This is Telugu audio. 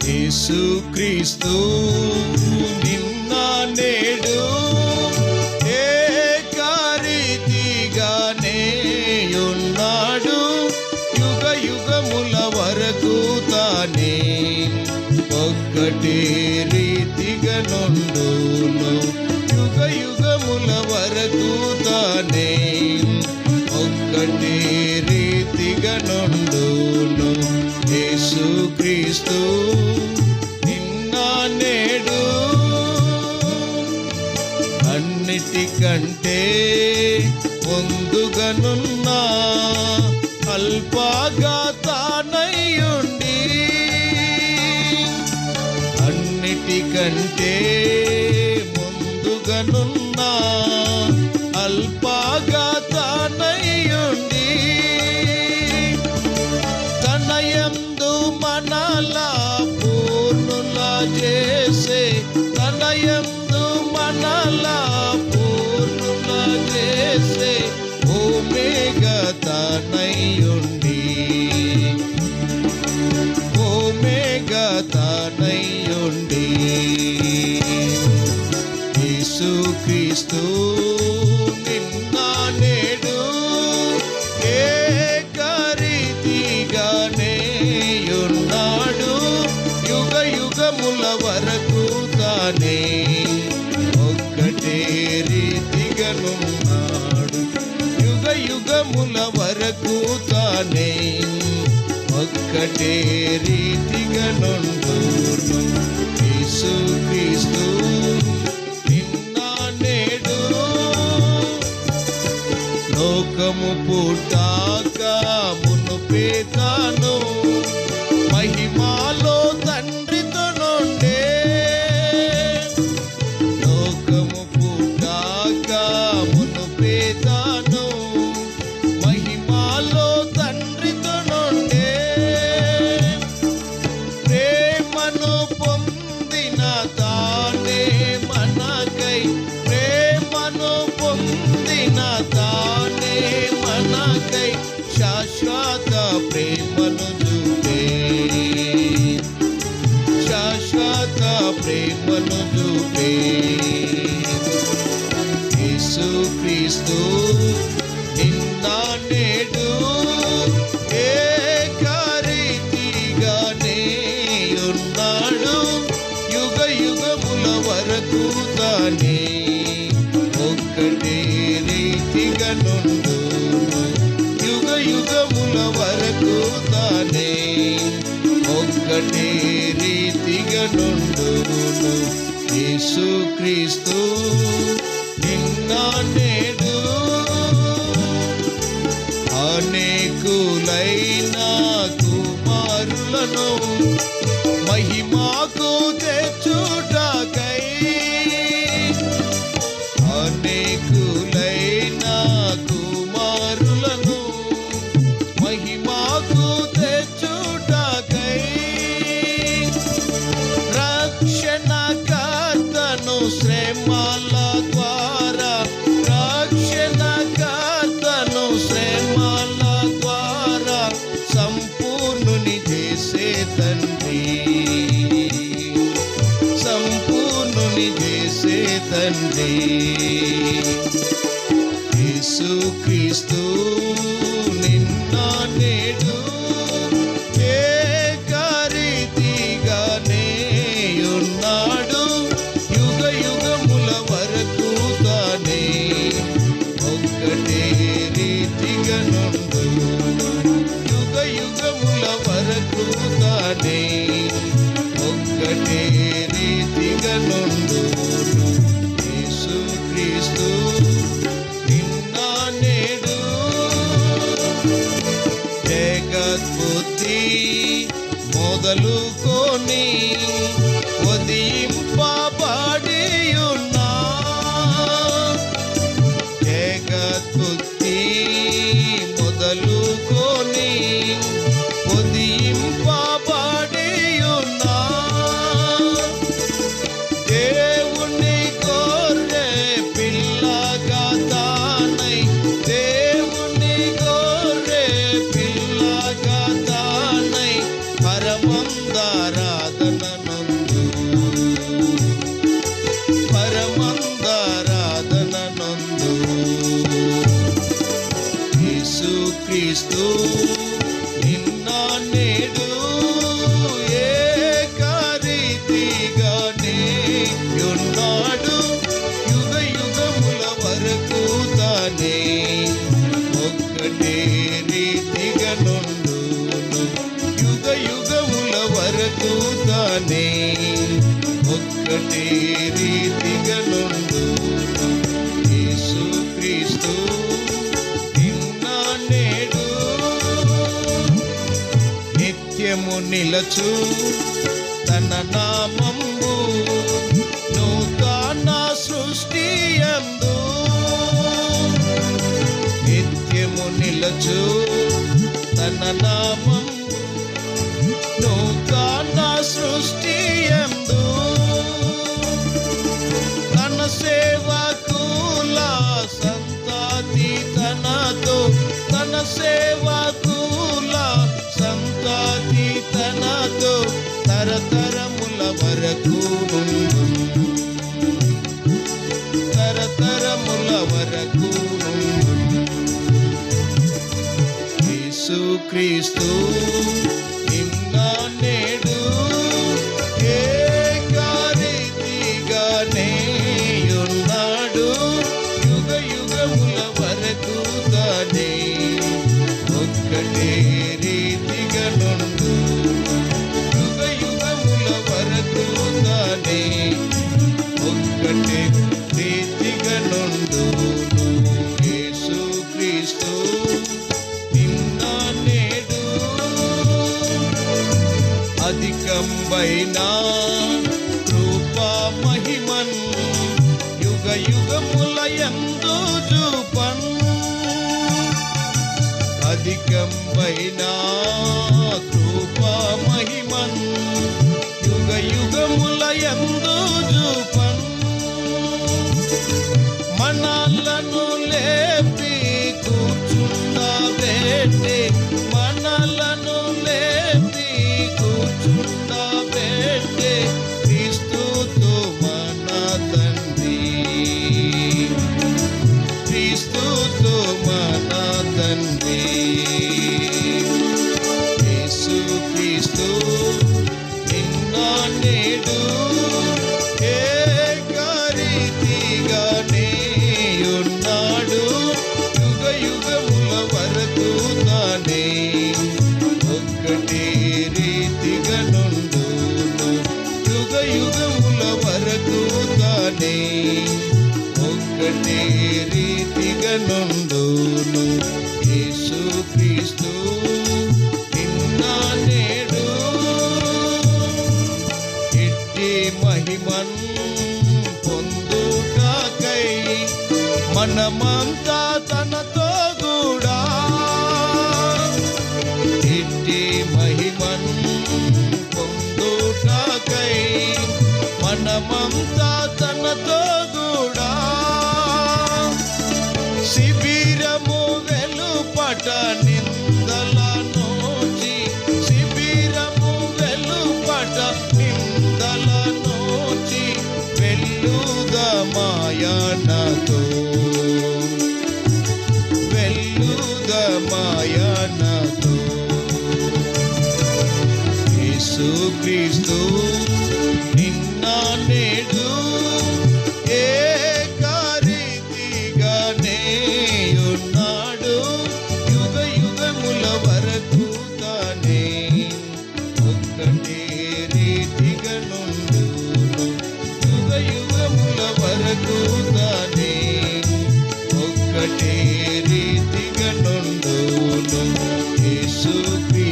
యేసుక్రీస్తు నిన్న నేడు ఏకరీతిగానే ఉన్నాడు, యుగ యుగముల వరకు తానే ఒక్కటే రీతిగా నుండును, యుగ యుగముల వరకు తానే ఒక్కటే రీతిగా నుండును. యేసుక్రీస్తు నిన్న నేడు అన్నిటికంటే ముందుగానున్నా అల్పాగా తానయ్యుండి, అన్నిటికంటే ముందుగానున్నా అల్పాగా తానయ్యుండి, తన యందు మనలా పూర్ణులా చేసే, తన యందు మనలా పూర్ణులా చేసే ఓమేగా తానయ్యుండి, ఓమేగా తానయ్యుండి. యేసుక్రీస్తు నిన్న నేడు ఏకరీతిగానే ఉన్నాడు, యుగ యుగముల వరకు తానే ఒక్కటే రీతిగానున్నాడు, యుగ యుగముల వరకు తానే ఒక్కటే రీతిగా నుండును. యేసుక్రీస్తు నిన్న నేడు లోకము పుట్టాక మునుపే తాను మహిమలో తండ్రితో నుండే, లోకము పుట్టాక మునుపే తాను మహిమలో తండ్రితో నుండే, ప్రేమను పొందిన తానే మనకై, ప్రేమను పొందిన తానే మనకై శాశ్వత ప్రేమను చూపే, శాశ్వత ప్రేమను చూపే. యేసుక్రీస్తు నిన్న నేడు ఏకరీతిగానే ఉన్నాడు, యుగ యుగముల వరకు తానే ఒక్కటే రీతిగా నుండును, యుగ యుగముల వరకు తానే ఒక్కటే రీతిగా నుండును. యేసుక్రీస్తు నిన్న నేడు అనేకులైన కుమారులను మహిమకు తెచ్చుటకై, అనేకులైన కుమారులను మహిమకు తెచ్చుటకై, రక్షణకర్తను శ్రమల ద్వారా, రక్షణకర్తను శ్రమల ద్వారా సంపూర్ణుని చేసే తండ్రి, సంపూర్ణుని చేసే తండ్రి. యేసుక్రీస్తు నిన్న నేడు ఏకరీతిగానే ఉన్నాడు, యుగ యుగముల వరకు తానే ఒక్కటే రీతిగా నుండును, యుగ యుగముల వరకు తానే ఒక్కటే రీతిగా నుండును. యేసుక్రీస్తు నిన్న నేడు జగత్పుత్రి మొదలుకొని ఉదయింపబడి ఉన్నా, జగత్పుత్రి మొదలుకొని ఉదయింపబడి ఉన్నా, దేవుని గొర్రె పిల్లగా తానై, దేవుని గొర్రె పిల్లగా తానై పరమందారాధన వరకు తానే ఒక్కటే రీతిగా నుండు. యేసుక్రీస్తు నిన్న నేడు నిత్యము నిలచు తన నామంబు నూతన సృష్టి యందు నిత్యము నిలచు తన నామం నూతన సృష్టి యందు తన సేవకుల సంతతి తనతో తన సేవకుల సంతతి తనతో తరతరముల వరకు తరతరముల వరకు యేసుక్రీస్తు నిన్న నేడు ఏకరీతిగానే ఉన్నాడు. యుగ యుగముల వరకు తానే ఒక్కటే రీతిగా నుండు. యుగ యుగముల వరకు తానే ఒక్కటే రీతిగా నుండు. యేసుక్రీస్తు నిన్న నేడు అధికంబైన కృపా మహిమన్ యుగ యుగముల యందు చూపన్. అధికంబైన కృపా మహిమన్ యుగ యుగముల యందు చూపన్. మనలను లేపి కూర్చుండబెట్టి మనలను లేపి కూర్చుండబెట్టి క్రీస్తుతో మన తండ్రి క్రీస్తుతో మన తండ్రి యేసుక్రీస్తు నిన్న నేడు ఏకరీతిగానే ఉన్నాడు. యుగ యుగముల వరకు తానే ఒక్కటే రీతిగా నుండు. యుగ యుగముల వరకు తానే ఒక్కటే రీతిగా నుండును. యేసుక్రీస్తు నిన్న నేడు ఇట్టి మహిమన్ పొందుటకై మనమంతా తనతో కూడా ఇట్టి మహిమన్ పొందుటకై మనమంతా తనతో కూడా శిబిరము వెలుపట నిందల నోచి శిబిరము వెలుపట నిందల నోచి వెల్లుదమాయనతో వెల్లుదమాయనతో యేసుక్రీస్తు నిన్న నేడు ఏకరీతిగానే ఉన్నాడు. యుగ యుగముల వరకు తానే ఒక్కటే రీతిగా నుండు. యుగ యుగముల వరకు తానే ఒక్కటే రీతిగా నుండును. యేసుక్రీస్తు